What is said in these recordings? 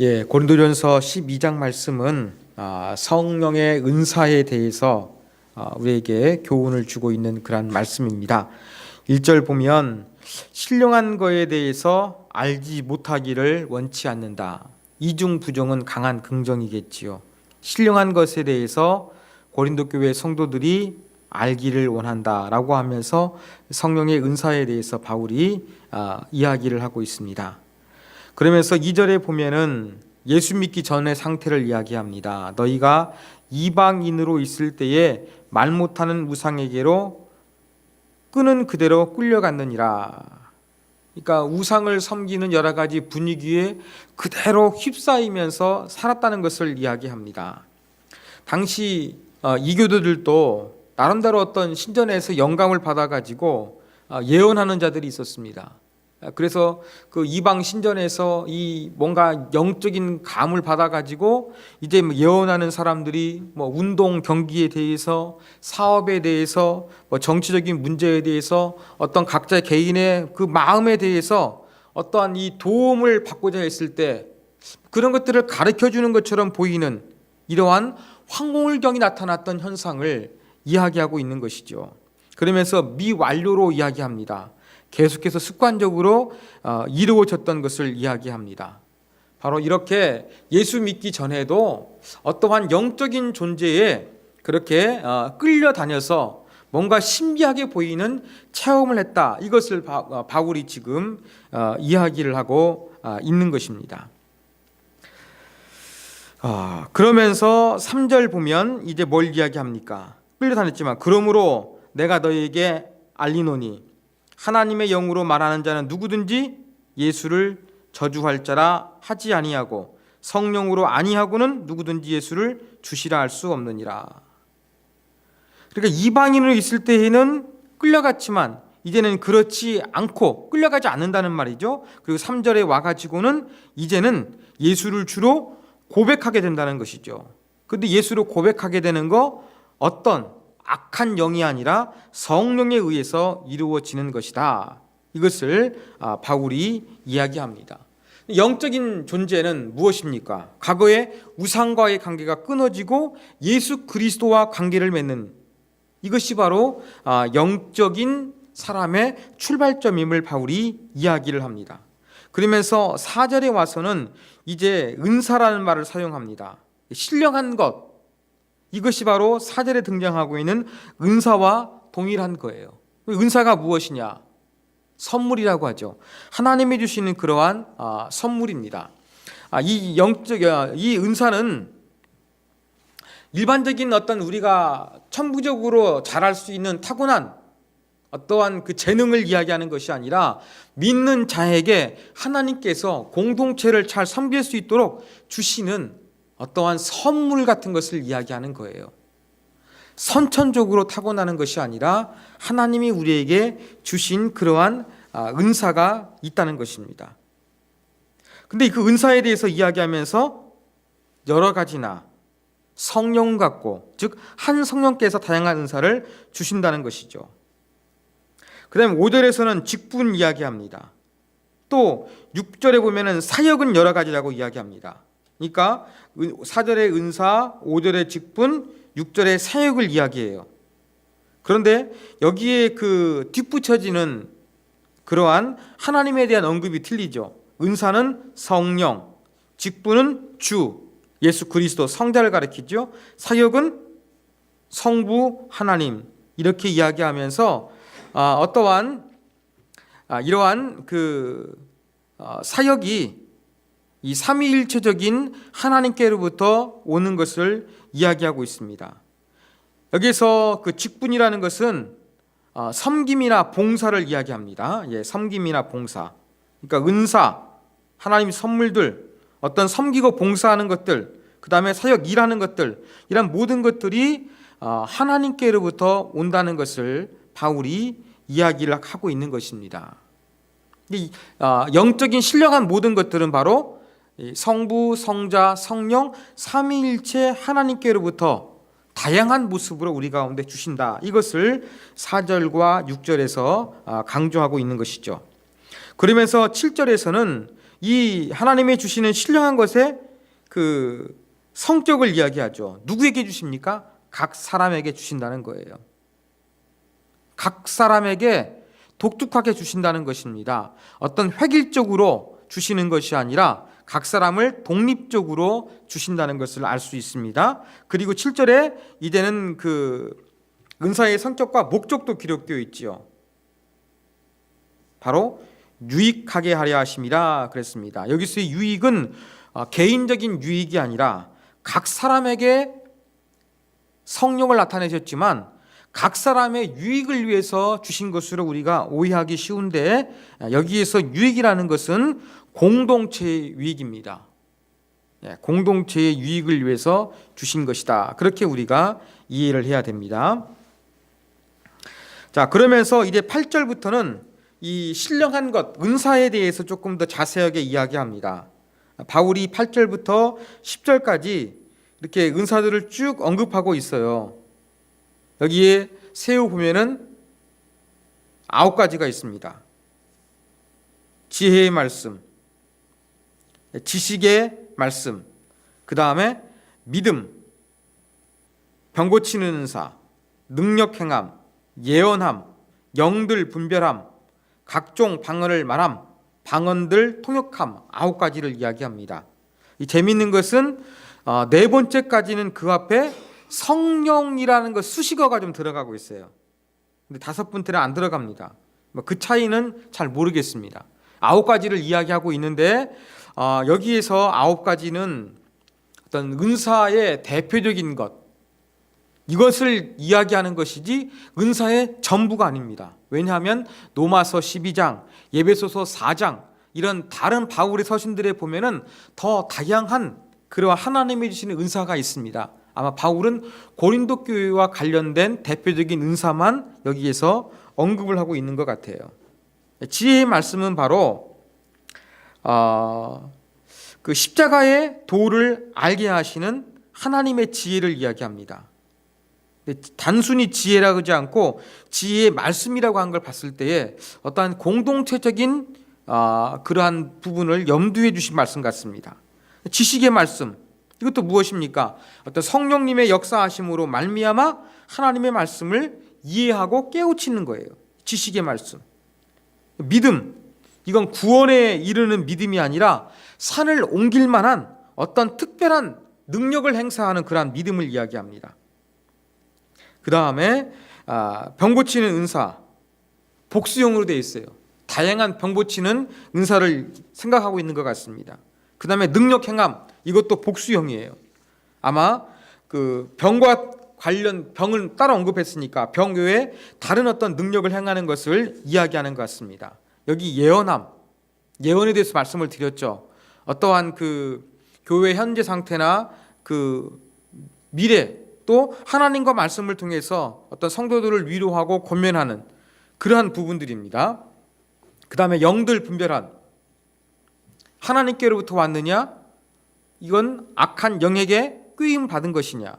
고린도전서 12장 말씀은 성령의 은사에 대해서 우리에게 교훈을 주고 있는 그런 말씀입니다. 1절 보면 신령한 거에 대해서 알지 못하기를 원치 않는다. 이중부정은 강한 긍정이겠지요. 신령한 것에 대해서 고린도 교회 성도들이 알기를 원한다라고 하면서 성령의 은사에 대해서 바울이 이야기를 하고 있습니다. 그러면서 2절에 보면은 예수 믿기 전의 상태를 이야기합니다. 너희가 이방인으로 있을 때에 말 못하는 우상에게로 끄는 그대로 끌려갔느니라. 그러니까 우상을 섬기는 여러 가지 분위기에 그대로 휩싸이면서 살았다는 것을 이야기합니다. 당시 이교도들도 나름대로 어떤 신전에서 영감을 받아가지고 예언하는 자들이 있었습니다. 그래서 그 이방 신전에서 이 뭔가 영적인 감을 받아가지고 이제 예언하는 사람들이 운동 경기에 대해서, 사업에 대해서, 정치적인 문제에 대해서, 어떤 각자 개인의 그 마음에 대해서 어떠한 이 도움을 받고자 했을 때 그런 것들을 가르쳐 주는 것처럼 보이는 이러한 황홀경이 나타났던 현상을 이야기하고 있는 것이죠. 그러면서 미완료로 이야기합니다. 계속해서 습관적으로 이루어졌던 것을 이야기합니다. 바로 이렇게 예수 믿기 전에도 어떠한 영적인 존재에 그렇게 끌려다녀서 뭔가 신비하게 보이는 체험을 했다. 이것을 바울이 지금 이야기를 하고 있는 것입니다. 그러면서 3절 보면 이제 뭘 이야기합니까? 끌려다녔지만 그러므로 내가 너희에게 알리노니 하나님의 영으로 말하는 자는 누구든지 예수를 저주할 자라 하지 아니하고 성령으로 아니하고는 누구든지 예수를 주시라 할 수 없느니라. 그러니까 이방인으로 있을 때에는 끌려갔지만 이제는 그렇지 않고 끌려가지 않는다는 말이죠. 그리고 3절에 와가지고는 이제는 예수를 주로 고백하게 된다는 것이죠. 그런데 예수를 고백하게 되는 거 어떤 악한 영이 아니라 성령에 의해서 이루어지는 것이다. 이것을 바울이 이야기합니다. 영적인 존재는 무엇입니까? 과거에 우상과의 관계가 끊어지고 예수 그리스도와 관계를 맺는 이것이 바로 영적인 사람의 출발점임을 바울이 이야기를 합니다. 그러면서 4절에 와서는 이제 은사라는 말을 사용합니다. 신령한 것, 이것이 바로 4절에 등장하고 있는 은사와 동일한 거예요. 은사가 무엇이냐? 선물이라고 하죠. 하나님이 주시는 그러한 선물입니다. 이 은사는 일반적인 어떤 우리가 천부적으로 잘할 수 있는 타고난 어떠한 그 재능을 이야기하는 것이 아니라 믿는 자에게 하나님께서 공동체를 잘 섬길 수 있도록 주시는 어떠한 선물 같은 것을 이야기하는 거예요. 선천적으로 타고나는 것이 아니라 하나님이 우리에게 주신 그러한 은사가 있다는 것입니다. 근데 그 은사에 대해서 이야기하면서 여러 가지나 성령 같고, 즉 한 성령께서 다양한 은사를 주신다는 것이죠. 그 다음에 5절에서는 직분 이야기합니다. 또 6절에 보면은 사역은 여러 가지라고 이야기합니다. 그러니까 4절의 은사, 5절의 직분, 6절의 사역을 이야기해요. 그런데 여기에 그 뒷붙여지는 그러한 하나님에 대한 언급이 틀리죠. 은사는 성령, 직분은 주, 예수 그리스도 성자를 가리키죠. 사역은 성부 하나님, 이렇게 이야기하면서 어떠한 이러한 그 사역이 이 삼위일체적인 하나님께로부터 오는 것을 이야기하고 있습니다. 여기서 그 직분이라는 것은 섬김이나 봉사를 이야기합니다. 섬김이나 봉사. 그러니까 은사, 하나님의 선물들, 어떤 섬기고 봉사하는 것들, 그 다음에 사역 일하는 것들, 이런 모든 것들이 하나님께로부터 온다는 것을 바울이 이야기를 하고 있는 것입니다. 영적인 신령한 모든 것들은 바로 성부, 성자, 성령, 삼위일체 하나님께로부터 다양한 모습으로 우리 가운데 주신다. 이것을 4절과 6절에서 강조하고 있는 것이죠. 그러면서 7절에서는 이 하나님이 주시는 신령한 것의 그 성격을 이야기하죠. 누구에게 주십니까? 각 사람에게 주신다는 거예요. 각 사람에게 독특하게 주신다는 것입니다. 어떤 획일적으로 주시는 것이 아니라 각 사람을 독립적으로 주신다는 것을 알 수 있습니다. 그리고 7절에 이제는 그 은사의 성격과 목적도 기록되어 있지요. 바로 유익하게 하려 하심이라 그랬습니다. 여기서의 유익은 개인적인 유익이 아니라 각 사람에게 성령을 나타내셨지만 각 사람의 유익을 위해서 주신 것으로 우리가 오해하기 쉬운데, 여기에서 유익이라는 것은 공동체의 유익입니다. 공동체의 유익을 위해서 주신 것이다. 그렇게 우리가 이해를 해야 됩니다. 자, 그러면서 이제 8절부터는 이 신령한 것, 은사에 대해서 조금 더 자세하게 이야기합니다. 바울이 8절부터 10절까지 이렇게 은사들을 쭉 언급하고 있어요. 여기에 세어보면은 9가지가 있습니다. 지혜의 말씀, 지식의 말씀, 그 다음에 믿음, 병 고치는 은사, 능력 행함, 예언함, 영들 분별함, 각종 방언을 말함, 방언들 통역함, 9가지를 이야기합니다. 이 재미있는 것은 네 번째까지는 그 앞에 성령이라는 것 수식어가 좀 들어가고 있어요. 근데 5번째는 안 들어갑니다. 그 차이는 잘 모르겠습니다. 9가지를 이야기하고 있는데 여기에서 9가지는 어떤 은사의 대표적인 것, 이것을 이야기하는 것이지 은사의 전부가 아닙니다. 왜냐하면 로마서 12장, 에베소서 4장 이런 다른 바울의 서신들에 보면은 더 다양한 그러한 하나님이 주시는 은사가 있습니다. 아마 바울은 고린도 교회와 관련된 대표적인 은사만 여기에서 언급을 하고 있는 것 같아요. 지혜의 말씀은 바로 그 십자가의 도를 알게 하시는 하나님의 지혜를 이야기합니다. 단순히 지혜라고 하지 않고 지혜의 말씀이라고 한 걸 봤을 때에 어떠한 공동체적인 그러한 부분을 염두에 주신 말씀 같습니다. 지식의 말씀, 이것도 무엇입니까? 어떤 성령님의 역사하심으로 말미암아 하나님의 말씀을 이해하고 깨우치는 거예요. 지식의 말씀. 믿음, 이건 구원에 이르는 믿음이 아니라 산을 옮길 만한 어떤 특별한 능력을 행사하는 그러한 믿음을 이야기합니다. 그 다음에 병 고치는 은사, 복수형으로 되어 있어요. 다양한 병 고치는 은사를 생각하고 있는 것 같습니다. 그 다음에 능력 행함, 이것도 복수형이에요. 아마 그 병과 관련 병을 따로 언급했으니까 병 외에 다른 어떤 능력을 행하는 것을 이야기하는 것 같습니다. 여기 예언함, 예언에 대해서 말씀을 드렸죠. 어떠한 그 교회 현재 상태나 그 미래, 또 하나님과 말씀을 통해서 어떤 성도들을 위로하고 권면하는 그러한 부분들입니다. 그 다음에 영들 분별한, 하나님께로부터 왔느냐, 이건 악한 영에게 꾀임 받은 것이냐.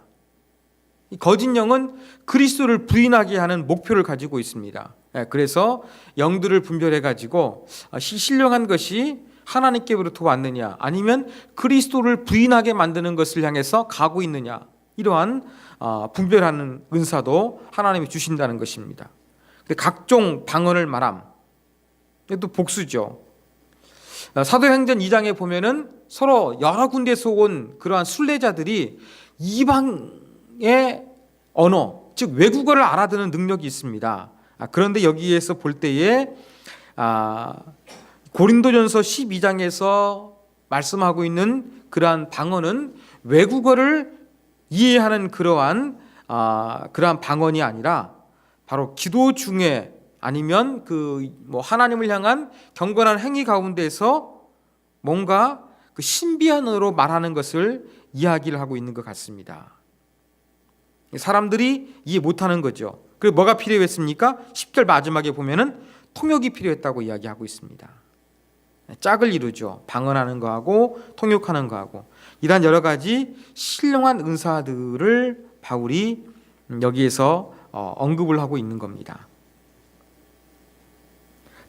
이 거짓 영은 그리스도를 부인하게 하는 목표를 가지고 있습니다. 그래서 영들을 분별해 가지고 신령한 것이 하나님께로부터 왔느냐, 아니면 그리스도를 부인하게 만드는 것을 향해서 가고 있느냐, 이러한 분별하는 은사도 하나님이 주신다는 것입니다. 각종 방언을 말함, 이것도 복수죠. 사도행전 2장에 보면은 서로 여러 군데서 온 그러한 순례자들이 이방의 언어, 즉 외국어를 알아듣는 능력이 있습니다. 그런데 여기에서 볼 때에 고린도전서 12장에서 말씀하고 있는 그러한 방언은 외국어를 이해하는 그러한 방언이 아니라 바로 기도 중에 아니면 하나님을 향한 경건한 행위 가운데서 뭔가 그 신비한 언어로 말하는 것을 이야기를 하고 있는 것 같습니다. 사람들이 이해 못하는 거죠. 그리고 뭐가 필요했습니까? 10절 마지막에 보면은 통역이 필요했다고 이야기하고 있습니다. 짝을 이루죠. 방언하는 거하고 통역하는 거하고 이러한 여러 가지 신령한 은사들을 바울이 여기에서 언급을 하고 있는 겁니다.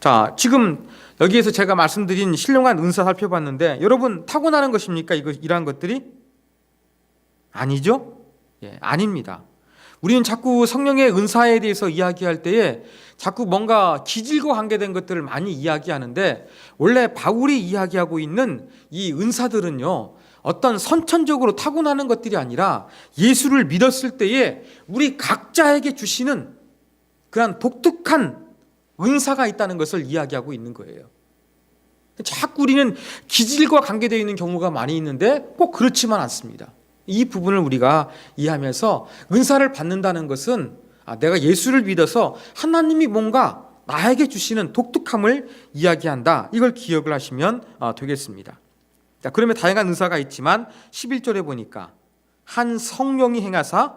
자, 지금 여기에서 제가 말씀드린 신령한 은사 살펴봤는데 여러분 타고나는 것입니까? 이러한 것들이? 아니죠? 예, 아닙니다. 우리는 자꾸 성령의 은사에 대해서 이야기할 때에 자꾸 뭔가 기질과 관계된 것들을 많이 이야기하는데 원래 바울이 이야기하고 있는 이 은사들은요, 어떤 선천적으로 타고나는 것들이 아니라 예수를 믿었을 때에 우리 각자에게 주시는 그런 독특한 은사가 있다는 것을 이야기하고 있는 거예요. 자꾸 우리는 기질과 관계되어 있는 경우가 많이 있는데 꼭 그렇지만 않습니다. 이 부분을 우리가 이해하면서 은사를 받는다는 것은 내가 예수를 믿어서 하나님이 뭔가 나에게 주시는 독특함을 이야기한다. 이걸 기억을 하시면 되겠습니다. 자, 그러면 다양한 은사가 있지만 11절에 보니까 한 성령이 행하사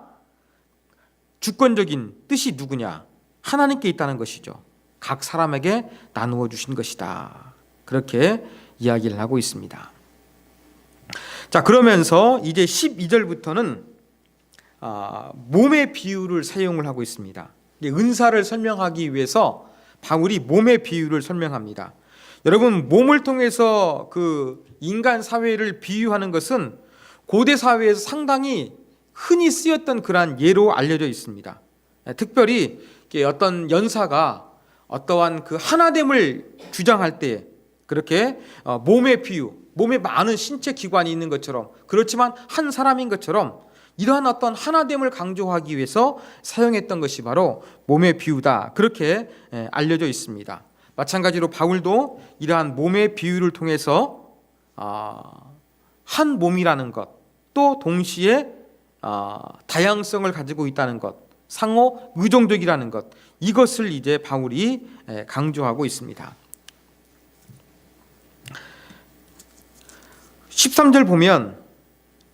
주권적인 뜻이 누구냐? 하나님께 있다는 것이죠. 각 사람에게 나누어 주신 것이다. 그렇게 이야기를 하고 있습니다. 자, 그러면서 이제 12절부터는 몸의 비유를 사용을 하고 있습니다. 은사를 설명하기 위해서 바울이 몸의 비유를 설명합니다. 여러분, 몸을 통해서 그 인간 사회를 비유하는 것은 고대 사회에서 상당히 흔히 쓰였던 그러한 예로 알려져 있습니다. 특별히 어떤 연사가 어떠한 그 하나됨을 주장할 때 그렇게 몸의 비유, 몸에 많은 신체 기관이 있는 것처럼, 그렇지만 한 사람인 것처럼 이러한 어떤 하나됨을 강조하기 위해서 사용했던 것이 바로 몸의 비유다. 그렇게 알려져 있습니다. 마찬가지로 바울도 이러한 몸의 비유를 통해서 한 몸이라는 것, 또 동시에 다양성을 가지고 있다는 것, 상호 의존적이라는 것, 이것을 이제 바울이 강조하고 있습니다. 13절 보면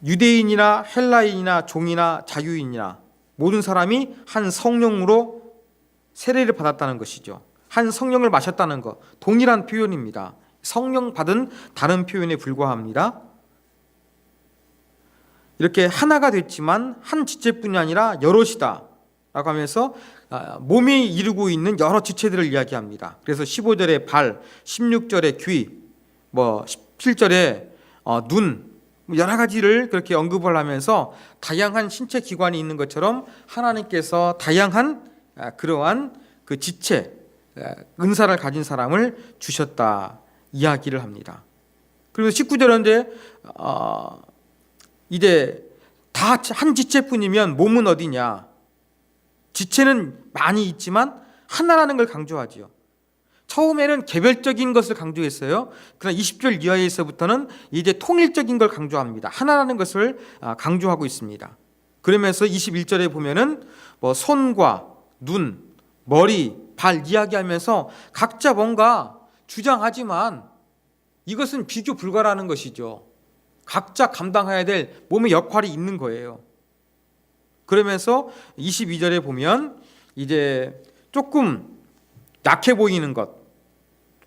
유대인이나 헬라인이나 종이나 자유인이나 모든 사람이 한 성령으로 세례를 받았다는 것이죠. 한 성령을 마셨다는 것, 동일한 표현입니다. 성령 받은 다른 표현에 불과합니다. 이렇게 하나가 됐지만 한 지체뿐이 아니라 여럿이다 라고 하면서 몸이 이루고 있는 여러 지체들을 이야기합니다. 그래서 15절에 발, 16절에 귀, 17절에 눈, 여러 가지를 그렇게 언급을 하면서 다양한 신체 기관이 있는 것처럼 하나님께서 다양한 그러한 그 지체, 은사를 가진 사람을 주셨다 이야기를 합니다. 그리고 19절은 이제 다 한 지체뿐이면 몸은 어디냐? 지체는 많이 있지만 하나라는 걸 강조하지요. 처음에는 개별적인 것을 강조했어요. 그러나 20절 이하에서부터는 이제 통일적인 걸 강조합니다. 하나라는 것을 강조하고 있습니다. 그러면서 21절에 보면은 손과 눈, 머리, 발 이야기하면서 각자 뭔가 주장하지만 이것은 비교 불가라는 것이죠. 각자 감당해야 될 몸의 역할이 있는 거예요. 그러면서 22절에 보면 이제 조금 약해 보이는 것,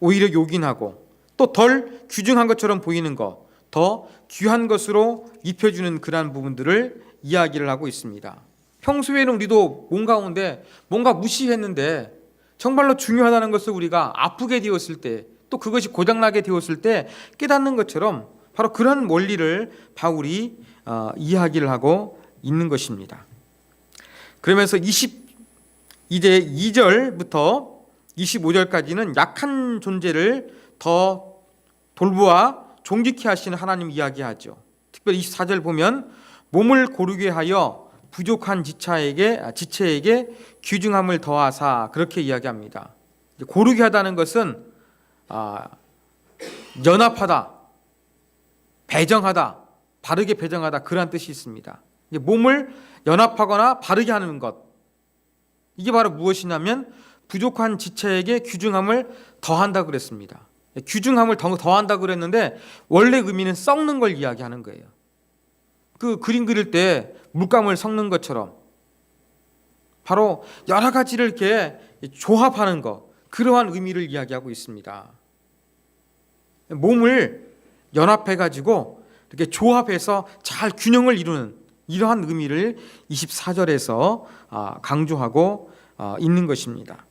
오히려 요긴하고 또 덜 귀중한 것처럼 보이는 것, 더 귀한 것으로 입혀주는 그러한 부분들을 이야기를 하고 있습니다. 평소에는 우리도 몸 가운데 뭔가 무시했는데 정말로 중요하다는 것을 우리가 아프게 되었을 때, 또 그것이 고장나게 되었을 때 깨닫는 것처럼 바로 그런 원리를 바울이 이야기를 하고 있는 것입니다. 그러면서 이제 2절부터 25절까지는 약한 존재를 더 돌보아 존귀케 하시는 하나님 이야기하죠. 특별히 24절 보면 몸을 고르게 하여 부족한 지체에게 귀중함을 더하사 그렇게 이야기합니다. 고르게 하다는 것은 연합하다, 배정하다, 바르게 배정하다 그런 뜻이 있습니다. 몸을 연합하거나 바르게 하는 것, 이게 바로 무엇이냐면 부족한 지체에게 귀중함을 더한다 그랬습니다. 귀중함을 더한다 그랬는데 원래 의미는 썩는 걸 이야기하는 거예요. 그 그림 그릴 때 물감을 섞는 것처럼 바로 여러 가지를 이렇게 조합하는 것, 그러한 의미를 이야기하고 있습니다. 몸을 연합해가지고 이렇게 조합해서 잘 균형을 이루는 이러한 의미를 24절에서 강조하고 있는 것입니다.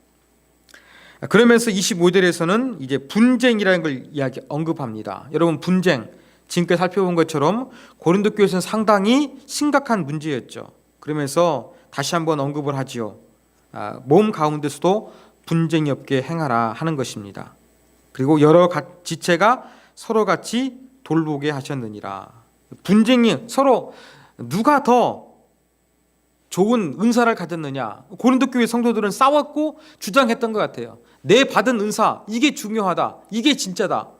그러면서 25절에서는 이제 분쟁이라는 걸 언급합니다. 여러분, 분쟁 지금까지 살펴본 것처럼 고린도 교회에서는 상당히 심각한 문제였죠. 그러면서 다시 한번 언급을 하지요. 몸 가운데서도 분쟁이 없게 행하라 하는 것입니다. 그리고 여러 지체가 서로 같이 돌보게 하셨느니라. 분쟁이 서로 누가 더 좋은 은사를 가졌느냐. 고린도 교회 성도들은 싸웠고 주장했던 것 같아요. 내 받은 은사, 이게 중요하다, 이게 진짜다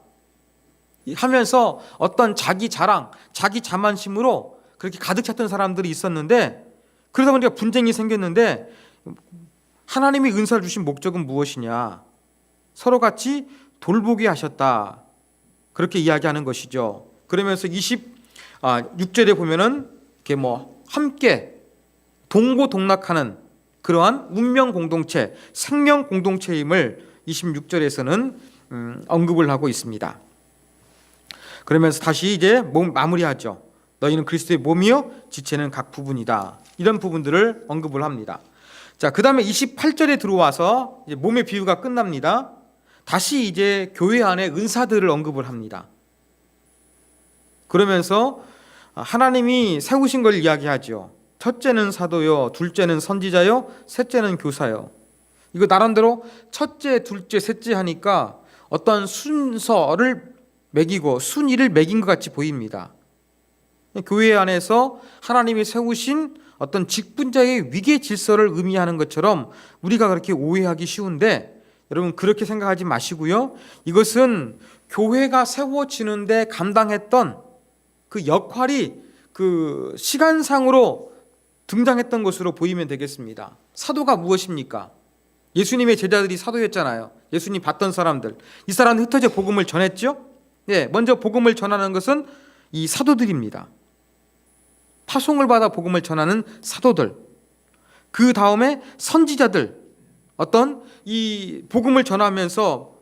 하면서 어떤 자기 자랑, 자기 자만심으로 그렇게 가득 찼던 사람들이 있었는데, 그러다 보니까 분쟁이 생겼는데, 하나님이 은사를 주신 목적은 무엇이냐? 서로 같이 돌보게 하셨다, 그렇게 이야기하는 것이죠. 그러면서 26절에 보면은 이렇게 함께 동고동락하는 그러한 운명 공동체, 생명 공동체임을 26절에서는 언급을 하고 있습니다. 그러면서 다시 이제 마무리하죠. 너희는 그리스도의 몸이요 지체는 각 부분이다. 이런 부분들을 언급을 합니다. 자, 그 다음에 28절에 들어와서 이제 몸의 비유가 끝납니다. 다시 이제 교회 안에 은사들을 언급을 합니다. 그러면서 하나님이 세우신 걸 이야기하죠. 첫째는 사도요, 둘째는 선지자요, 셋째는 교사요. 이거 나름대로 첫째, 둘째, 셋째 하니까 어떤 순서를 매기고 순위를 매긴 것 같이 보입니다. 교회 안에서 하나님이 세우신 어떤 직분자의 위계 질서를 의미하는 것처럼 우리가 그렇게 오해하기 쉬운데, 여러분 그렇게 생각하지 마시고요. 이것은 교회가 세워지는데 감당했던 그 역할이 그 시간상으로 등장했던 것으로 보이면 되겠습니다. 사도가 무엇입니까? 예수님의 제자들이 사도였잖아요. 예수님 봤던 사람들, 이 사람들 흩어져 복음을 전했죠. 먼저 복음을 전하는 것은 이 사도들입니다. 파송을 받아 복음을 전하는 사도들, 그 다음에 선지자들, 어떤 이 복음을 전하면서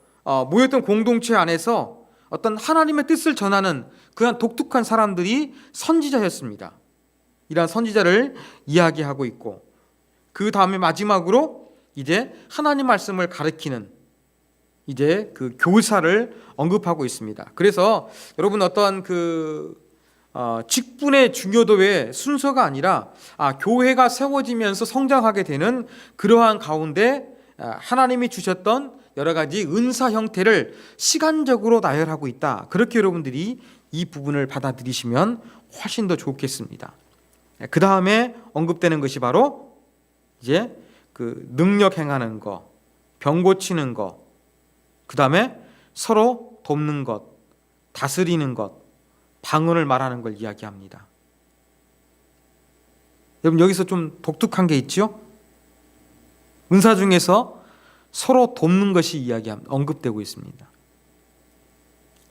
모였던 공동체 안에서 어떤 하나님의 뜻을 전하는 그런 독특한 사람들이 선지자였습니다. 이러한 선지자를 이야기하고 있고, 그 다음에 마지막으로 이제 하나님 말씀을 가르치는 이제 그 교사를 언급하고 있습니다. 그래서 여러분 어떤 직분의 중요도의 순서가 아니라 교회가 세워지면서 성장하게 되는 그러한 가운데 하나님이 주셨던 여러 가지 은사 형태를 시간적으로 나열하고 있다. 그렇게 여러분들이 이 부분을 받아들이시면 훨씬 더 좋겠습니다. 그 다음에 언급되는 것이 바로 이제 그 능력 행하는 것, 병 고치는 것, 그 다음에 서로 돕는 것, 다스리는 것, 방언을 말하는 걸 이야기합니다. 여러분 여기서 좀 독특한 게 있죠? 은사 중에서 서로 돕는 것이 언급되고 있습니다.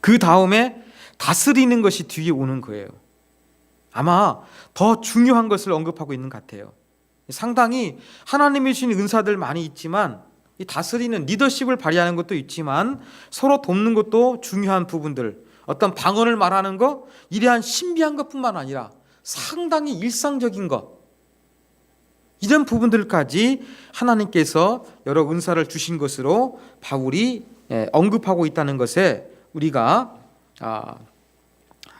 그 다음에 다스리는 것이 뒤에 오는 거예요. 아마 더 중요한 것을 언급하고 있는 것 같아요. 상당히 하나님이 주신 은사들 많이 있지만, 이 다스리는 리더십을 발휘하는 것도 있지만 서로 돕는 것도 중요한 부분들, 어떤 방언을 말하는 것, 이러한 신비한 것뿐만 아니라 상당히 일상적인 것, 이런 부분들까지 하나님께서 여러 은사를 주신 것으로 바울이 언급하고 있다는 것에 우리가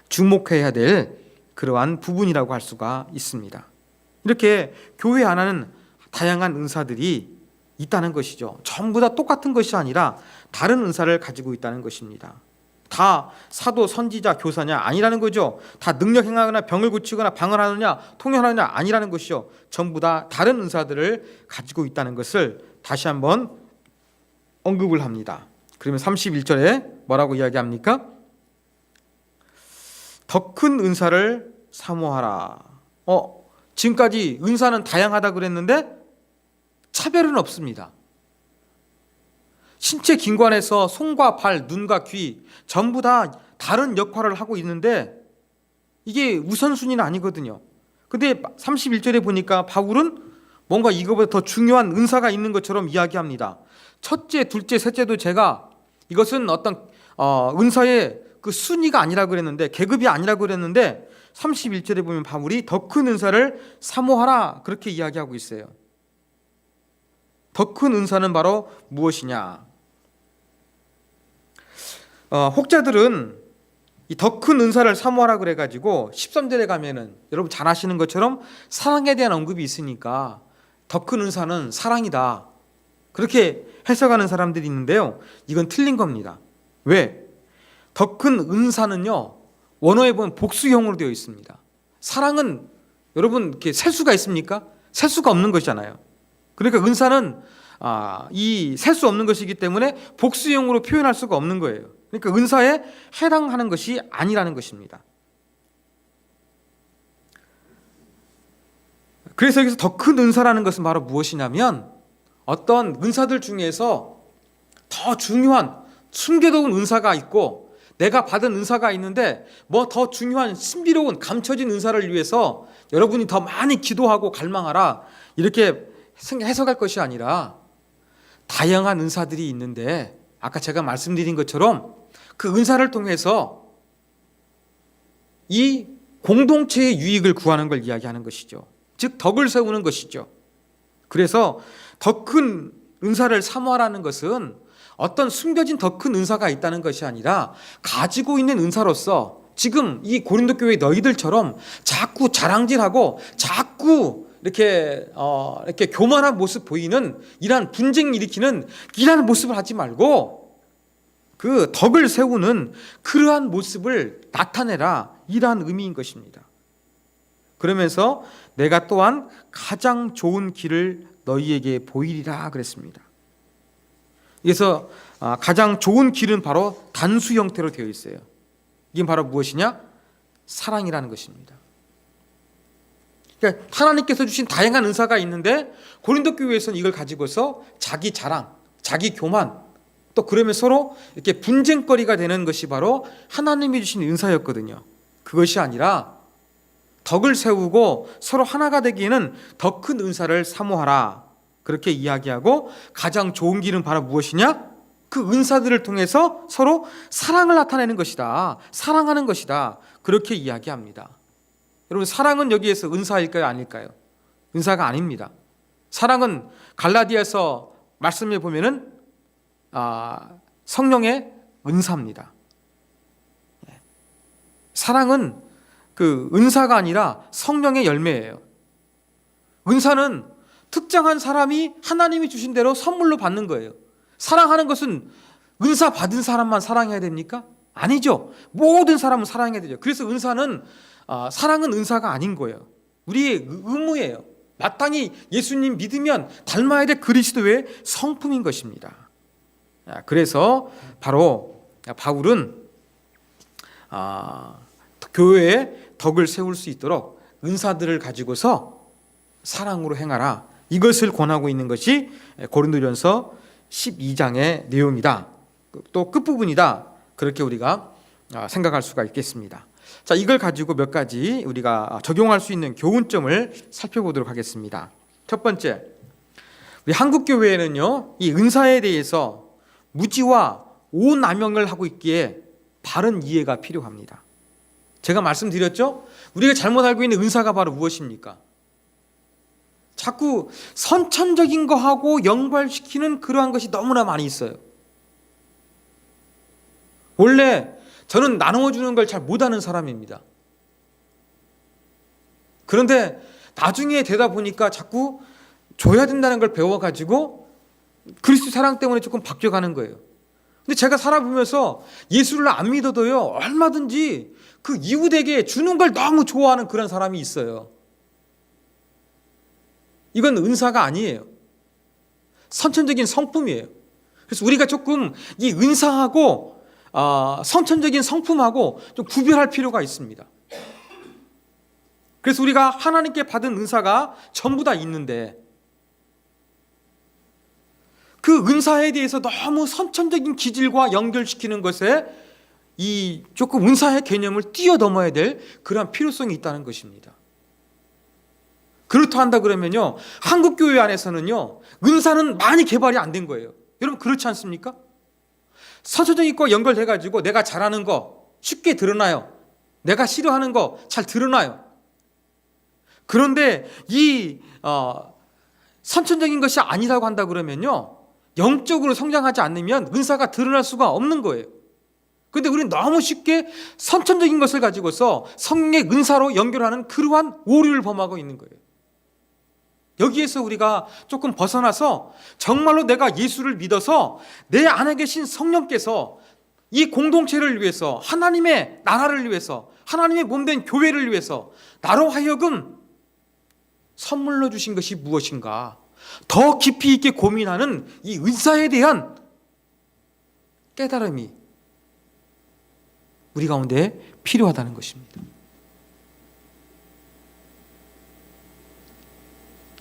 주목해야 될 그러한 부분이라고 할 수가 있습니다. 이렇게 교회 안에는 다양한 은사들이 있다는 것이죠. 전부 다 똑같은 것이 아니라 다른 은사를 가지고 있다는 것입니다. 다 사도, 선지자, 교사냐? 아니라는 거죠. 다 능력 행하거나 병을 고치거나 방언하느냐, 통역하느냐? 아니라는 것이죠. 전부 다 다른 은사들을 가지고 있다는 것을 다시 한번 언급을 합니다. 그러면 31절에 뭐라고 이야기합니까? 더 큰 은사를 사모하라. 지금까지 은사는 다양하다 그랬는데 차별은 없습니다. 신체 기관에서 손과 발, 눈과 귀 전부 다 다른 역할을 하고 있는데 이게 우선순위는 아니거든요. 근데 31절에 보니까 바울은 뭔가 이거보다 더 중요한 은사가 있는 것처럼 이야기합니다. 첫째, 둘째, 셋째도 제가 이것은 어떤 은사의 그 순위가 아니라고 그랬는데, 계급이 아니라고 그랬는데 31절에 보면 바울이 더 큰 은사를 사모하라 그렇게 이야기하고 있어요. 더 큰 은사는 바로 무엇이냐? 혹자들은 이 더 큰 은사를 사모하라 그래가지고 13절에 가면은 여러분 잘 아시는 것처럼 사랑에 대한 언급이 있으니까 더 큰 은사는 사랑이다, 그렇게 해석하는 사람들이 있는데요, 이건 틀린 겁니다. 왜? 더 큰 은사는요, 원어에 보면 복수형으로 되어 있습니다. 사랑은 여러분 이렇게 셀 수가 있습니까? 셀 수가 없는 것이잖아요. 그러니까 은사는 이 셀 수 없는 것이기 때문에 복수형으로 표현할 수가 없는 거예요. 그러니까 은사에 해당하는 것이 아니라는 것입니다. 그래서 여기서 더 큰 은사라는 것은 바로 무엇이냐면, 어떤 은사들 중에서 더 중요한 숨겨둔 은사가 있고 내가 받은 은사가 있는데 뭐 더 중요한 신비로운 감춰진 은사를 위해서 여러분이 더 많이 기도하고 갈망하라, 이렇게 해석할 것이 아니라, 다양한 은사들이 있는데 아까 제가 말씀드린 것처럼 그 은사를 통해서 이 공동체의 유익을 구하는 걸 이야기하는 것이죠. 즉 덕을 세우는 것이죠. 그래서 더 큰 은사를 사모하라는 것은 어떤 숨겨진 더 큰 은사가 있다는 것이 아니라, 가지고 있는 은사로서 지금 이 고린도 교회 너희들처럼 자꾸 자랑질하고 자꾸 이렇게 교만한 모습 보이는 이러한 분쟁 일으키는 이러한 모습을 하지 말고 그 덕을 세우는 그러한 모습을 나타내라, 이러한 의미인 것입니다. 그러면서 내가 또한 가장 좋은 길을 너희에게 보이리라 그랬습니다. 그래서 가장 좋은 길은 바로 단수 형태로 되어 있어요. 이게 바로 무엇이냐? 사랑이라는 것입니다. 그러니까 하나님께서 주신 다양한 은사가 있는데 고린도 교회에서는 이걸 가지고서 자기 자랑, 자기 교만, 또 그러면 서로 이렇게 분쟁거리가 되는 것이 바로 하나님이 주신 은사였거든요. 그것이 아니라 덕을 세우고 서로 하나가 되기에는 더 큰 은사를 사모하라, 그렇게 이야기하고, 가장 좋은 길은 바로 무엇이냐? 그 은사들을 통해서 서로 사랑을 나타내는 것이다, 사랑하는 것이다, 그렇게 이야기합니다. 여러분, 사랑은 여기에서 은사일까요, 아닐까요? 은사가 아닙니다. 사랑은 갈라디아서 말씀에 보면은 성령의 은사입니다. 사랑은 그 은사가 아니라 성령의 열매예요. 은사는 특정한 사람이 하나님이 주신 대로 선물로 받는 거예요. 사랑하는 것은 은사 받은 사람만 사랑해야 됩니까? 아니죠. 모든 사람은 사랑해야 되죠. 그래서 사랑은 은사가 아닌 거예요. 우리의 의무예요. 마땅히 예수님 믿으면 닮아야 될 그리스도의 성품인 것입니다. 그래서 바로 바울은 교회에 덕을 세울 수 있도록 은사들을 가지고서 사랑으로 행하라, 이것을 권하고 있는 것이 고린도전서 12장의 내용이다, 또 끝부분이다, 그렇게 우리가 생각할 수가 있겠습니다. 자, 이걸 가지고 몇 가지 우리가 적용할 수 있는 교훈점을 살펴보도록 하겠습니다. 첫 번째, 우리 한국 교회에는요, 이 은사에 대해서 무지와 오남용을 하고 있기에 바른 이해가 필요합니다. 제가 말씀드렸죠? 우리가 잘못 알고 있는 은사가 바로 무엇입니까? 자꾸 선천적인 거하고 연관시키는 그러한 것이 너무나 많이 있어요. 원래 저는 나누어주는 걸 잘 못하는 사람입니다. 그런데 나중에 되다 보니까 자꾸 줘야 된다는 걸 배워가지고 그리스도 사랑 때문에 조금 바뀌어가는 거예요. 근데 제가 살아보면서 예수를 안 믿어도요, 얼마든지 그 이웃에게 주는 걸 너무 좋아하는 그런 사람이 있어요. 이건 은사가 아니에요. 선천적인 성품이에요. 그래서 우리가 조금 이 은사하고 선천적인 성품하고 좀 구별할 필요가 있습니다. 그래서 우리가 하나님께 받은 은사가 전부 다 있는데 그 은사에 대해서 너무 선천적인 기질과 연결시키는 것에 이 조금 은사의 개념을 뛰어넘어야 될 그런 필요성이 있다는 것입니다. 그렇다 한다 그러면요, 한국 교회 안에서는요, 은사는 많이 개발이 안 된 거예요. 여러분, 그렇지 않습니까? 선천적인 거 연결해가지고 내가 잘하는 거 쉽게 드러나요. 내가 싫어하는 거 잘 드러나요. 그런데 이 선천적인 것이 아니라고 한다 그러면요, 영적으로 성장하지 않으면 은사가 드러날 수가 없는 거예요. 그런데 우리는 너무 쉽게 선천적인 것을 가지고서 성령의 은사로 연결하는 그러한 오류를 범하고 있는 거예요. 여기에서 우리가 조금 벗어나서 정말로 내가 예수를 믿어서 내 안에 계신 성령께서 이 공동체를 위해서, 하나님의 나라를 위해서, 하나님의 몸된 교회를 위해서 나로 하여금 선물로 주신 것이 무엇인가, 더 깊이 있게 고민하는 이 은사에 대한 깨달음이 우리 가운데 필요하다는 것입니다.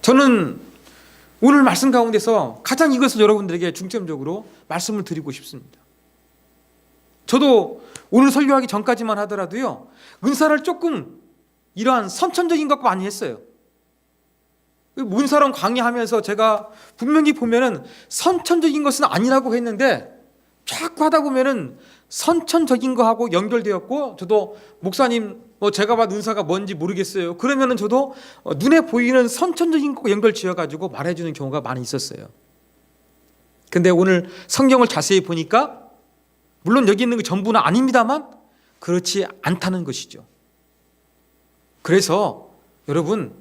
저는 오늘 말씀 가운데서 가장 이것을 여러분들에게 중점적으로 말씀을 드리고 싶습니다. 저도 오늘 설교하기 전까지만 하더라도요, 은사를 조금 이러한 선천적인 것 많이 했어요. 은사론 강의하면서 제가 분명히 보면은 선천적인 것은 아니라고 했는데 자꾸 하다 보면은 선천적인 거하고 연결되었고, 저도 목사님 제가 받은 은사가 뭔지 모르겠어요. 그러면은 저도 눈에 보이는 선천적인 거 연결 지어가지고 말해주는 경우가 많이 있었어요. 근데 오늘 성경을 자세히 보니까 물론 여기 있는 게 전부는 아닙니다만 그렇지 않다는 것이죠. 그래서 여러분,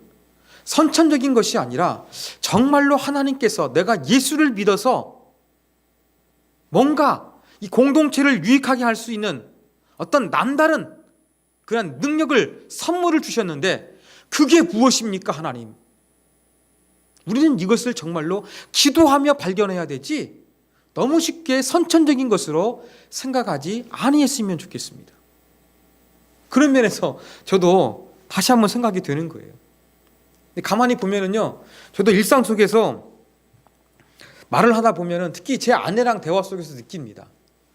선천적인 것이 아니라 정말로 하나님께서 내가 예수를 믿어서 뭔가 이 공동체를 유익하게 할 수 있는 어떤 남다른 그런 능력을, 선물을 주셨는데 그게 무엇입니까, 하나님? 우리는 이것을 정말로 기도하며 발견해야 되지 너무 쉽게 선천적인 것으로 생각하지 아니했으면 좋겠습니다. 그런 면에서 저도 다시 한번 생각이 되는 거예요. 가만히 보면은요, 저도 일상 속에서 말을 하다 보면은 특히 제 아내랑 대화 속에서 느낍니다.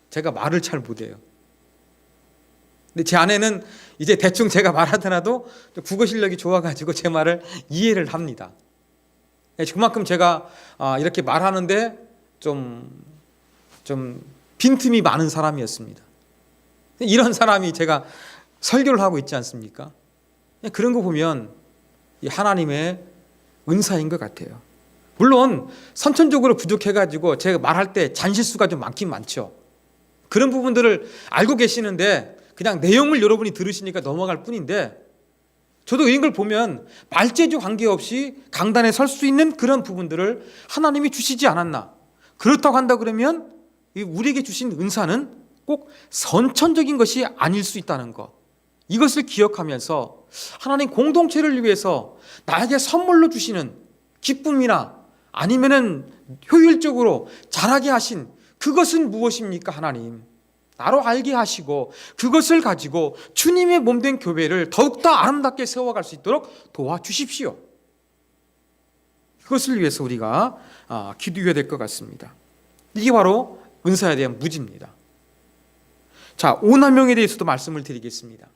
제가 말을 잘 못해요. 근데 제 아내는 이제 대충 제가 말하더라도 국어 실력이 좋아가지고 제 말을 이해를 합니다. 그만큼 제가 이렇게 말하는데 좀 빈틈이 많은 사람이었습니다. 이런 사람이 제가 설교를 하고 있지 않습니까? 그런 거 보면 하나님의 은사인 것 같아요. 물론 선천적으로 부족해가지고 제가 말할 때 잔실수가 좀 많긴 많죠. 그런 부분들을 알고 계시는데 그냥 내용을 여러분이 들으시니까 넘어갈 뿐인데, 저도 이런 걸 보면 말재주 관계없이 강단에 설 수 있는 그런 부분들을 하나님이 주시지 않았나. 그렇다고 한다 그러면 우리에게 주신 은사는 꼭 선천적인 것이 아닐 수 있다는 것, 이것을 기억하면서 하나님 공동체를 위해서 나에게 선물로 주시는 기쁨이나 아니면은 효율적으로 자라게 하신 그것은 무엇입니까, 하나님? 나로 알게 하시고 그것을 가지고 주님의 몸된 교회를 더욱더 아름답게 세워갈 수 있도록 도와주십시오. 그것을 위해서 우리가 기도해야 될 것 같습니다. 이게 바로 은사에 대한 무지입니다. 자, 오남용에 대해서도 말씀을 드리겠습니다.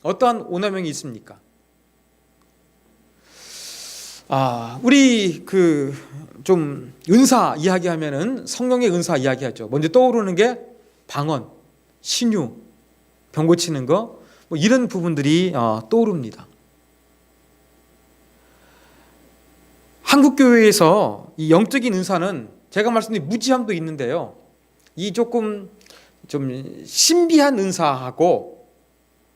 어떠한 오남용이 있습니까? 우리 좀 은사 이야기하면은 성령의 은사 이야기하죠. 먼저 떠오르는 게 방언, 신유, 병 고치는 거, 이런 부분들이 떠오릅니다. 한국 교회에서 이 영적인 은사는 제가 말씀드린 무지함도 있는데요. 이 조금 좀 신비한 은사하고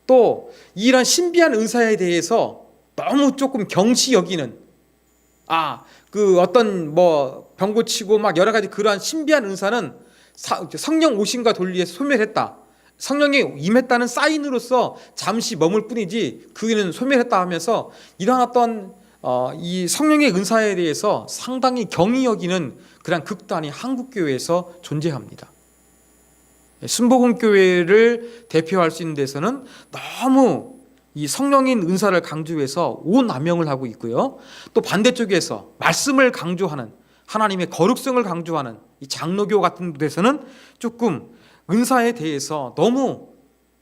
또 이런 신비한 은사에 대해서 너무 조금 경시 여기는 어떤 병 고치고 막 여러 가지 그러한 신비한 은사는 성령 오심과 돌리에서 소멸했다. 성령이 임했다는 사인으로서 잠시 머물 뿐이지 그는 소멸했다 하면서 이러한 어떤 이 성령의 은사에 대해서 상당히 경히 여기는 그런 극단이 한국 교회에서 존재합니다. 순복음 교회를 대표할 수 있는 데서는 너무 이 성령인 은사를 강조해서 오남용을 하고 있고요. 또 반대쪽에서 말씀을 강조하는, 하나님의 거룩성을 강조하는 이 장로교 같은 데서는 조금 은사에 대해서 너무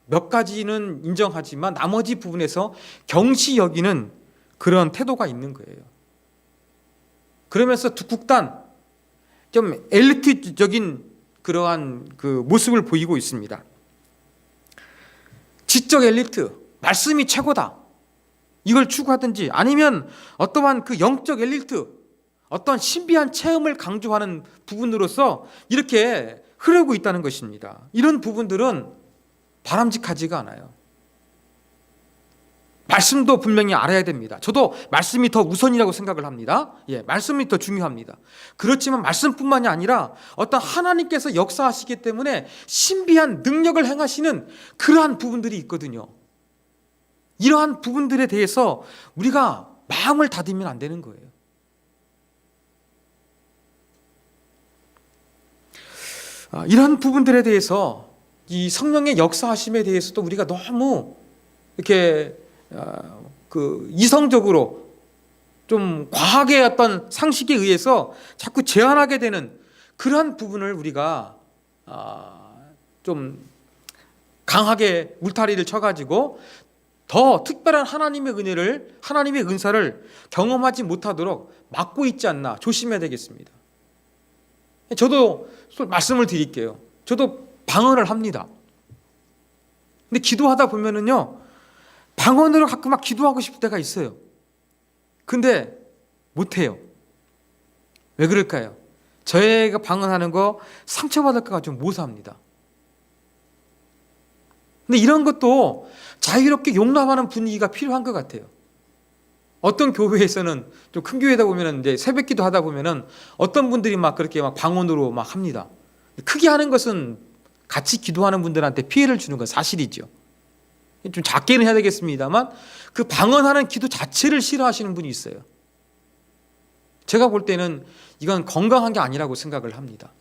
몇 가지는 인정하지만 나머지 부분에서 경시 여기는 그런 태도가 있는 거예요. 그러면서 두 극단, 좀 엘리트적인 그러한 그 모습을 보이고 있습니다. 지적 엘리트, 말씀이 최고다, 이걸 추구하든지, 아니면 어떠한 그 영적 엘리트, 어떤 신비한 체험을 강조하는 부분으로서 이렇게 흐르고 있다는 것입니다. 이런 부분들은 바람직하지가 않아요. 말씀도 분명히 알아야 됩니다. 저도 말씀이 더 우선이라고 생각을 합니다. 말씀이 더 중요합니다. 그렇지만 말씀뿐만이 아니라 어떤 하나님께서 역사하시기 때문에 신비한 능력을 행하시는 그러한 부분들이 있거든요. 이러한 부분들에 대해서 우리가 마음을 닫으면 안 되는 거예요. 이런 부분들에 대해서 이 성령의 역사하심에 대해서도 우리가 너무 이렇게 이성적으로 좀 과하게 어떤 상식에 의해서 자꾸 제한하게 되는 그러한 부분을 우리가 좀 강하게 울타리를 쳐가지고 더 특별한 하나님의 은혜를, 하나님의 은사를 경험하지 못하도록 막고 있지 않나 조심해야 되겠습니다. 저도 말씀을 드릴게요. 저도 방언을 합니다. 근데 기도하다 보면은요, 방언으로 가끔 막 기도하고 싶을 때가 있어요. 근데 못해요. 왜 그럴까요? 저희가 방언하는 거 상처받을까 좀 모사합니다. 근데 이런 것도 자유롭게 용납하는 분위기가 필요한 것 같아요. 어떤 교회에서는 좀 큰 교회다 보면은 이제 새벽기도 하다 보면은 어떤 분들이 막 그렇게 막 방언으로 막 합니다. 크게 하는 것은 같이 기도하는 분들한테 피해를 주는 건 사실이죠. 좀 작게는 해야 되겠습니다만 그 방언하는 기도 자체를 싫어하시는 분이 있어요. 제가 볼 때는 이건 건강한 게 아니라고 생각을 합니다.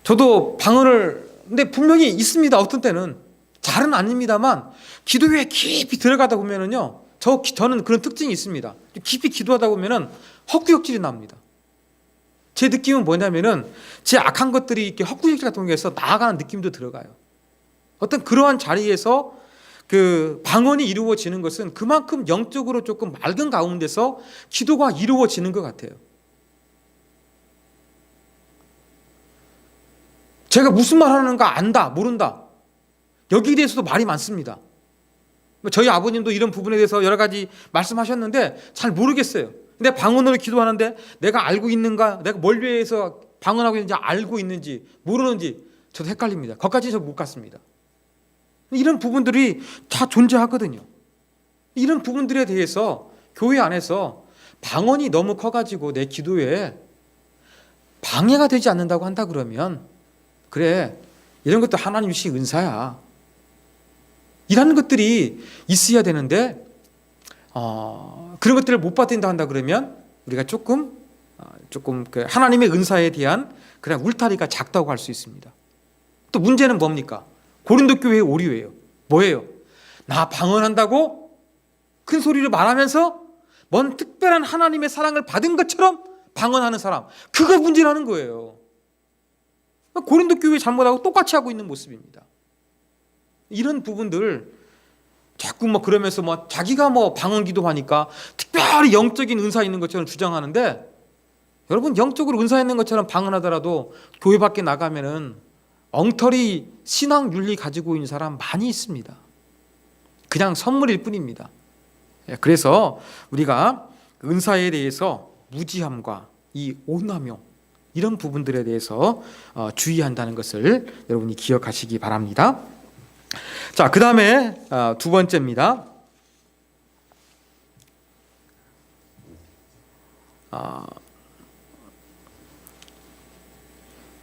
저도 방언을 근데 분명히 있습니다. 어떤 때는 잘은 아닙니다만 기도에 깊이 들어가다 보면은요, 저는 그런 특징이 있습니다. 깊이 기도하다 보면은 헛구역질이 납니다. 제 느낌은 뭐냐면은 제 악한 것들이 이렇게 헛구역질 같은 거에서 나아가는 느낌도 들어가요. 어떤 그러한 자리에서 그 방언이 이루어지는 것은 그만큼 영적으로 조금 맑은 가운데서 기도가 이루어지는 것 같아요. 제가 무슨 말 하는가 안다, 모른다. 여기에 대해서도 말이 많습니다. 저희 아버님도 이런 부분에 대해서 여러 가지 말씀하셨는데 잘 모르겠어요. 근데 방언으로 기도하는데 내가 알고 있는가, 내가 멀리에서 방언하고 있는지 알고 있는지 모르는지 저도 헷갈립니다. 거기까지 저 못 갔습니다. 이런 부분들이 다 존재하거든요. 이런 부분들에 대해서 교회 안에서 방언이 너무 커가지고 내 기도에 방해가 되지 않는다고 한다 그러면 그래, 이런 것도 하나님 주신 은사야. 이런 것들이 있어야 되는데 그런 것들을 못 받는다 한다 그러면 우리가 조금 그 하나님의 은사에 대한 그냥 울타리가 작다고 할 수 있습니다. 또 문제는 뭡니까? 고린도 교회의 오류예요. 뭐예요? 나 방언한다고 큰 소리로 말하면서 뭔 특별한 하나님의 사랑을 받은 것처럼 방언하는 사람, 그거 문제라는 거예요. 고린도 교회 잘못하고 똑같이 하고 있는 모습입니다. 이런 부분들 자꾸 그러면서 자기가 방언 기도하니까 특별히 영적인 은사 있는 것처럼 주장하는데, 여러분 영적으로 은사 있는 것처럼 방언하더라도 교회 밖에 나가면은 엉터리 신앙 윤리 가지고 있는 사람 많이 있습니다. 그냥 선물일 뿐입니다. 그래서 우리가 은사에 대해서 무지함과 이 오남용 이런 부분들에 대해서 주의한다는 것을 여러분이 기억하시기 바랍니다. 자, 그 다음에 두 번째입니다.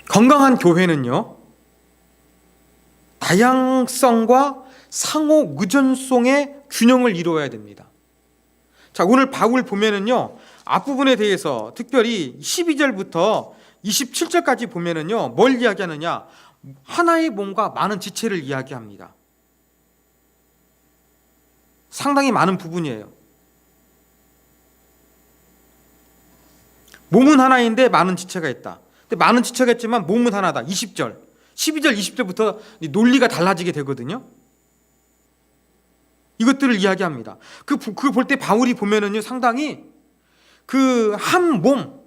건강한 교회는요, 다양성과 상호 의존성의 균형을 이루어야 됩니다. 자, 오늘 바울 보면은요, 앞부분에 대해서 특별히 12절부터 27절까지 보면은요, 뭘 이야기하느냐? 하나의 몸과 많은 지체를 이야기합니다. 상당히 많은 부분이에요. 몸은 하나인데 많은 지체가 있다. 근데 많은 지체가 있지만 몸은 하나다. 20절. 12절, 20절부터 논리가 달라지게 되거든요. 이것들을 이야기합니다. 그 볼 때 바울이 보면은요, 상당히 그 한 몸,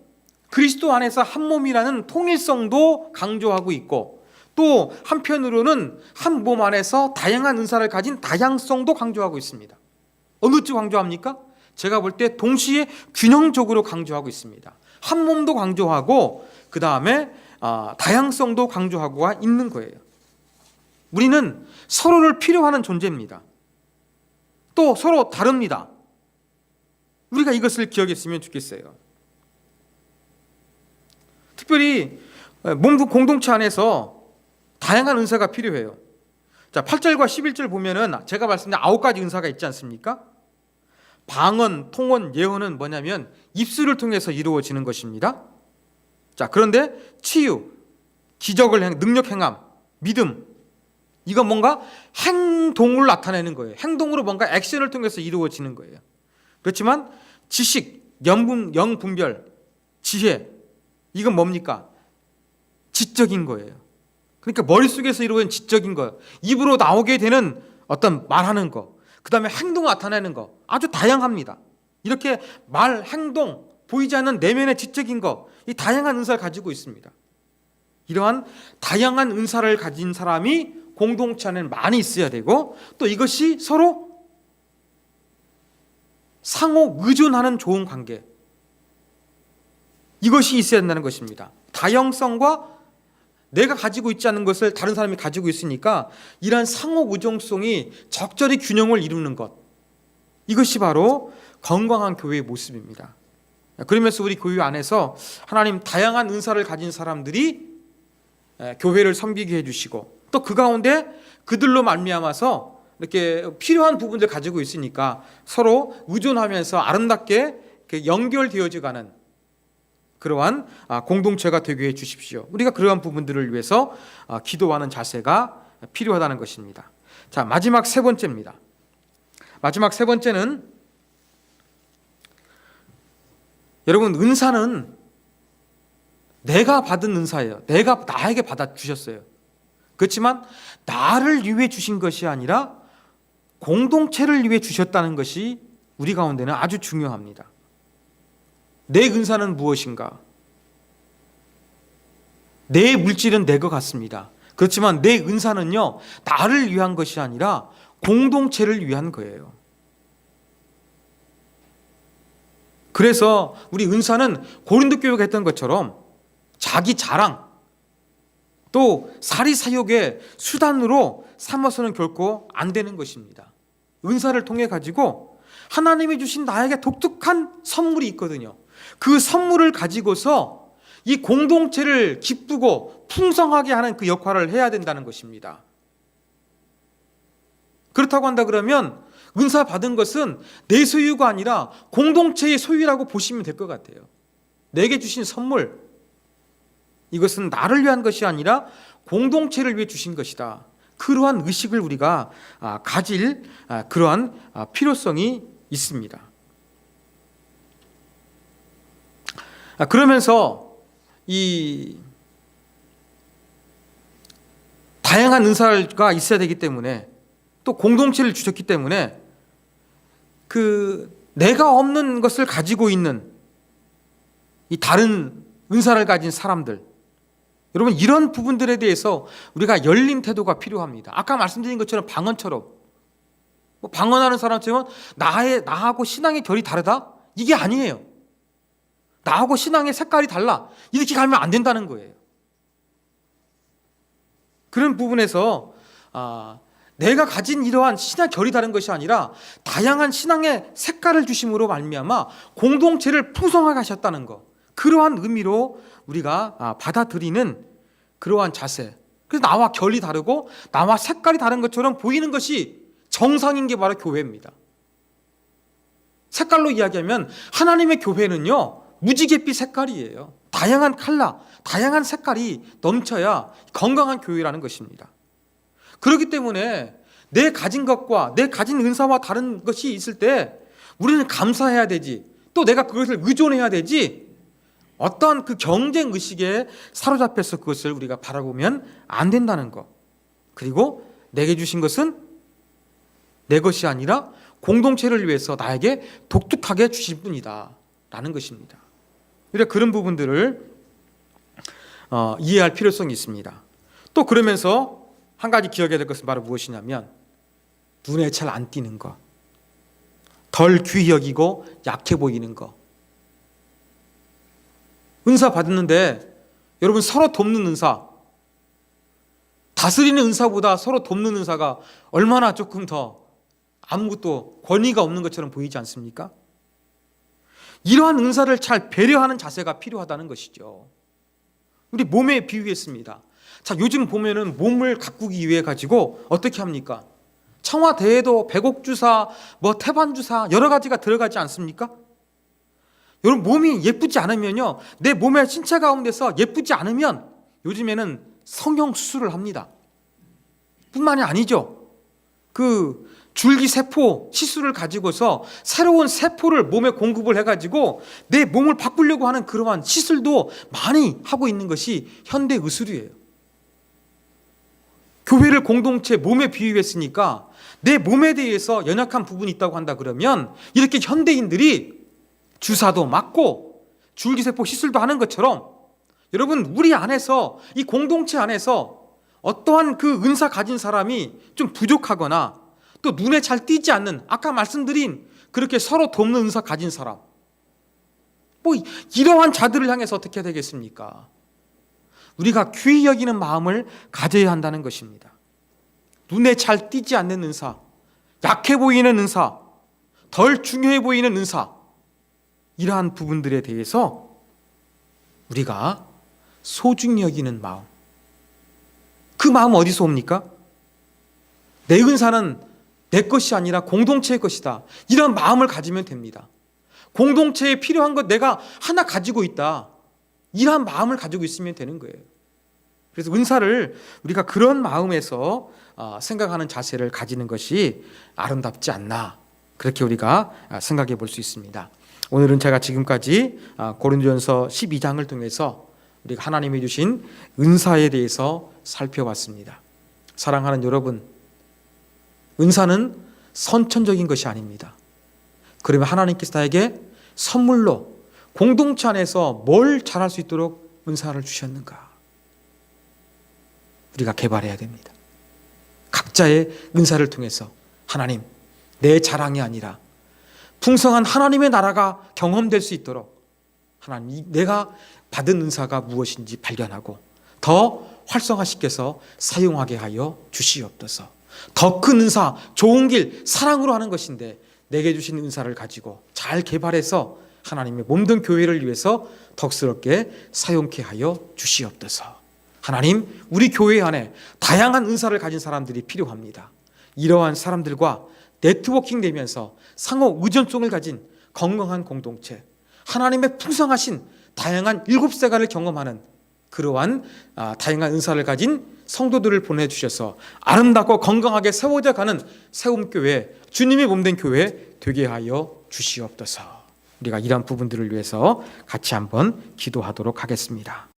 그리스도 안에서 한 몸이라는 통일성도 강조하고 있고, 또 한편으로는 한 몸 안에서 다양한 은사를 가진 다양성도 강조하고 있습니다. 어느 쪽 강조합니까? 제가 볼 때 동시에 균형적으로 강조하고 있습니다. 한 몸도 강조하고 그 다음에 다양성도 강조하고가 있는 거예요. 우리는 서로를 필요하는 존재입니다. 또 서로 다릅니다. 우리가 이것을 기억했으면 좋겠어요. 특별히 몸 공동체 안에서 다양한 은사가 필요해요. 자, 8절과 11절 보면은 제가 말씀드린 9가지 은사가 있지 않습니까? 방언, 통언, 예언은 뭐냐면 입술을 통해서 이루어지는 것입니다. 자, 그런데 치유, 기적을 능력 행함, 믿음, 이건 뭔가 행동을 나타내는 거예요. 행동으로 뭔가 액션을 통해서 이루어지는 거예요. 그렇지만 지식, 영분별, 지혜, 이건 뭡니까? 지적인 거예요. 그러니까 머릿속에서 이루어진 지적인 거예요. 입으로 나오게 되는 어떤 말하는 거, 그 다음에 행동 나타내는 거, 아주 다양합니다. 이렇게 말, 행동, 보이지 않는 내면의 지적인 거, 이 다양한 은사를 가지고 있습니다. 이러한 다양한 은사를 가진 사람이 공동체 안에 많이 있어야 되고, 또 이것이 서로 상호 의존하는 좋은 관계, 이것이 있어야 된다는 것입니다. 다양성과 내가 가지고 있지 않은 것을 다른 사람이 가지고 있으니까 이러한 상호 의존성이 적절히 균형을 이루는 것, 이것이 바로 건강한 교회의 모습입니다. 그러면서 우리 교회 안에서 하나님 다양한 은사를 가진 사람들이 교회를 섬기게 해주시고, 또 그 가운데 그들로 말미암아서 이렇게 필요한 부분들 가지고 있으니까 서로 의존하면서 아름답게 연결되어져가는 그러한 공동체가 되게 해 주십시오. 우리가 그러한 부분들을 위해서 기도하는 자세가 필요하다는 것입니다. 자, 마지막 세 번째입니다. 마지막 세 번째는, 여러분, 은사는 내가 받은 은사예요. 내가 나에게 받아 주셨어요. 그렇지만 나를 위해 주신 것이 아니라 공동체를 위해 주셨다는 것이 우리 가운데는 아주 중요합니다. 내 은사는 무엇인가? 내 물질은 내 것 같습니다. 그렇지만 내 은사는요, 나를 위한 것이 아니라 공동체를 위한 거예요. 그래서 우리 은사는 고린도 교회가 했던 것처럼 자기 자랑, 또 사리사욕의 수단으로 삼아서는 결코 안 되는 것입니다. 은사를 통해 가지고 하나님이 주신 나에게 독특한 선물이 있거든요. 그 선물을 가지고서 이 공동체를 기쁘고 풍성하게 하는 그 역할을 해야 된다는 것입니다. 그렇다고 한다 그러면 은사 받은 것은 내 소유가 아니라 공동체의 소유라고 보시면 될 것 같아요. 내게 주신 선물, 이것은 나를 위한 것이 아니라 공동체를 위해 주신 것이다. 그러한 의식을 우리가 가질 그러한 필요성이 있습니다. 그러면서 이 다양한 은사가 있어야 되기 때문에, 또 공동체를 주셨기 때문에 그 내가 없는 것을 가지고 있는 이 다른 은사를 가진 사람들, 여러분, 이런 부분들에 대해서 우리가 열린 태도가 필요합니다. 아까 말씀드린 것처럼 방언처럼, 방언하는 사람처럼 나하고 신앙의 결이 다르다? 이게 아니에요. 나하고 신앙의 색깔이 달라, 이렇게 가면 안 된다는 거예요. 그런 부분에서 내가 가진 이러한 신앙 결이 다른 것이 아니라 다양한 신앙의 색깔을 주심으로 말미암아 공동체를 풍성하게 하셨다는 것, 그러한 의미로 우리가 받아들이는 그러한 자세. 그래서 나와 결이 다르고 나와 색깔이 다른 것처럼 보이는 것이 정상인 게 바로 교회입니다. 색깔로 이야기하면 하나님의 교회는요, 무지갯빛 색깔이에요. 다양한 컬러, 다양한 색깔이 넘쳐야 건강한 교회라는 것입니다. 그렇기 때문에 내 가진 것과 내 가진 은사와 다른 것이 있을 때 우리는 감사해야 되지, 또 내가 그것을 의존해야 되지, 어떤 그 경쟁 의식에 사로잡혀서 그것을 우리가 바라보면 안 된다는 것. 그리고 내게 주신 것은 내 것이 아니라 공동체를 위해서 나에게 독특하게 주신 분이다 라는 것입니다. 우리가 그런 부분들을 이해할 필요성이 있습니다. 또 그러면서 한 가지 기억해야 될 것은 바로 무엇이냐면, 눈에 잘 안 띄는 것. 덜 귀히 여기고 약해 보이는 거. 은사 받았는데 여러분, 서로 돕는 은사, 다스리는 은사보다 서로 돕는 은사가 얼마나 조금 더 아무것도 권위가 없는 것처럼 보이지 않습니까? 이러한 은사를 잘 배려하는 자세가 필요하다는 것이죠. 우리 몸에 비유했습니다. 자, 요즘 보면은 몸을 가꾸기 위해 가지고 어떻게 합니까? 청와대에도 백옥주사, 태반주사 여러 가지가 들어가지 않습니까? 여러분, 몸이 예쁘지 않으면요, 내 몸의 신체 가운데서 예쁘지 않으면 요즘에는 성형 수술을 합니다. 뿐만이 아니죠. 그 줄기세포 치수를 가지고서 새로운 세포를 몸에 공급을 해가지고 내 몸을 바꾸려고 하는 그러한 시술도 많이 하고 있는 것이 현대 의술이에요. 교회를 공동체 몸에 비유했으니까 내 몸에 대해서 연약한 부분이 있다고 한다 그러면 이렇게 현대인들이 주사도 맞고 줄기세포 시술도 하는 것처럼 여러분, 우리 안에서, 이 공동체 안에서 어떠한 그 은사 가진 사람이 좀 부족하거나 또 눈에 잘 띄지 않는, 아까 말씀드린 그렇게 서로 돕는 은사 가진 사람, 이러한 자들을 향해서 어떻게 해야 되겠습니까? 우리가 귀히 여기는 마음을 가져야 한다는 것입니다. 눈에 잘 띄지 않는 은사, 약해 보이는 은사, 덜 중요해 보이는 은사, 이러한 부분들에 대해서 우리가 소중히 여기는 마음, 그 마음 어디서 옵니까? 내 은사는 내 것이 아니라 공동체의 것이다, 이런 마음을 가지면 됩니다. 공동체에 필요한 것 내가 하나 가지고 있다, 이러한 마음을 가지고 있으면 되는 거예요. 그래서 은사를 우리가 그런 마음에서 생각하는 자세를 가지는 것이 아름답지 않나, 그렇게 우리가 생각해 볼 수 있습니다. 오늘은 제가 지금까지 고린도전서 12장을 통해서 우리가 하나님이 주신 은사에 대해서 살펴봤습니다. 사랑하는 여러분, 은사는 선천적인 것이 아닙니다. 그러면 하나님께서 나에게 선물로 공동체 안에서 뭘 잘할 수 있도록 은사를 주셨는가? 우리가 개발해야 됩니다. 각자의 은사를 통해서 하나님, 내 자랑이 아니라 풍성한 하나님의 나라가 경험될 수 있도록 하나님, 내가 받은 은사가 무엇인지 발견하고 더 활성화시켜서 사용하게 하여 주시옵소서. 더 큰 은사, 좋은 길, 사랑으로 하는 것인데 내게 주신 은사를 가지고 잘 개발해서 하나님의 몸된 교회를 위해서 덕스럽게 사용케 하여 주시옵소서. 하나님, 우리 교회 안에 다양한 은사를 가진 사람들이 필요합니다. 이러한 사람들과 네트워킹 되면서 상호 의존성을 가진 건강한 공동체, 하나님의 풍성하신 다양한 일곱 세간을 경험하는 그러한 다양한 은사를 가진 성도들을 보내주셔서 아름답고 건강하게 세워져 가는 세움교회, 주님의 몸된 교회 되게 하여 주시옵소서. 우리가 이러한 부분들을 위해서 같이 한번 기도하도록 하겠습니다.